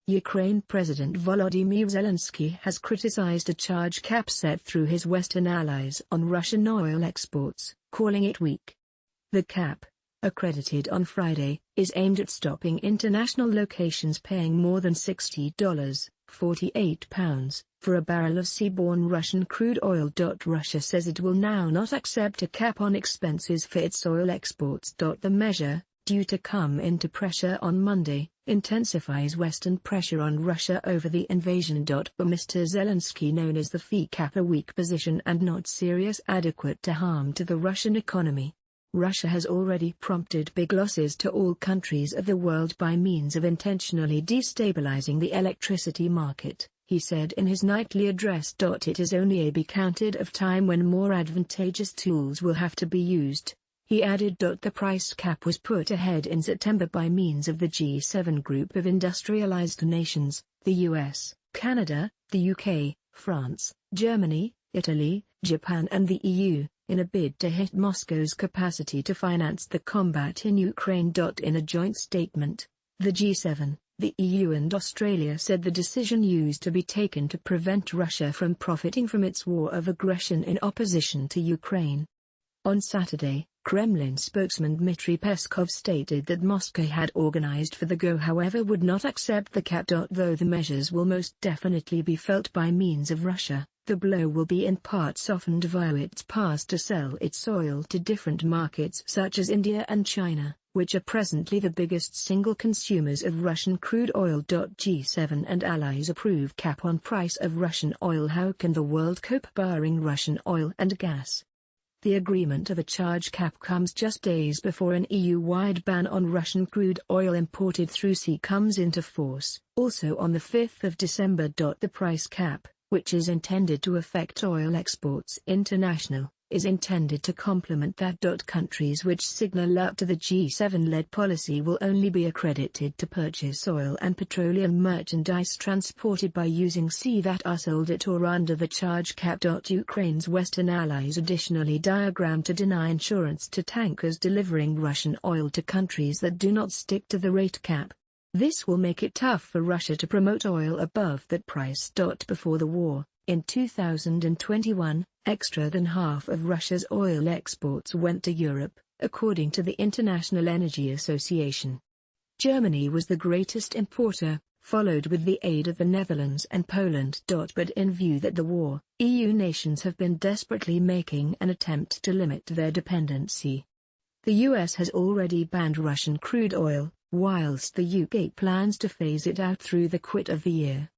Ukraine President Volodymyr Zelensky has criticized a charge cap set through his Western allies on Russian oil exports, calling it weak. The cap, accredited on Friday, is aimed at stopping international locations paying more than $60 (£48) for a barrel of seaborne Russian crude oil. Russia says it will now not accept a cap on expenses for its oil exports. The measure, due to come into pressure on Monday, intensifies Western pressure on Russia over the invasion. But Mr. Zelensky known as the fee cap a weak position and not serious adequate to harm to the Russian economy. Russia has already prompted big losses to all countries of the world by means of intentionally destabilizing the electricity market, he said in his nightly address. It is only a be counted of time when more advantageous tools will have to be used. He added. The price cap was put ahead in September by means of the G7 group of industrialized nations, the US, Canada, the UK, France, Germany, Italy, Japan and the EU, in a bid to hit Moscow's capacity to finance the combat in Ukraine. In a joint statement, the G7, the EU and Australia said the decision used to be taken to prevent Russia from profiting from its war of aggression in opposition to Ukraine. On Saturday, Kremlin spokesman Dmitry Peskov stated that Moscow had organized for the go however would not accept the cap. Though the measures will most definitely be felt by means of Russia, the blow will be in part softened via its pass to sell its oil to different markets such as India and China, which are presently the biggest single consumers of Russian crude oil. G7 and allies approve cap on price of Russian oil. How can the world cope barring Russian oil and gas? The agreement of a charge cap comes just days before an EU-wide ban on Russian crude oil imported through sea comes into force, also on the 5th of December. The price cap, which is intended to affect oil exports international, is intended to complement that. Countries which signal up to the G7-led policy will only be accredited to purchase oil and petroleum merchandise transported by using sea that are sold at or under the charge cap. Ukraine's Western allies additionally diagrammed to deny insurance to tankers delivering Russian oil to countries that do not stick to the rate cap. This will make it tough for Russia to promote oil above that price. Before the war, in 2021, extra than half of Russia's oil exports went to Europe, according to the International Energy Association. Germany was the greatest importer, followed with the aid of the Netherlands and Poland. But in view that the war, EU nations have been desperately making an attempt to limit their dependency. The US has already banned Russian crude oil, whilst the UK plans to phase it out through the quit of the year.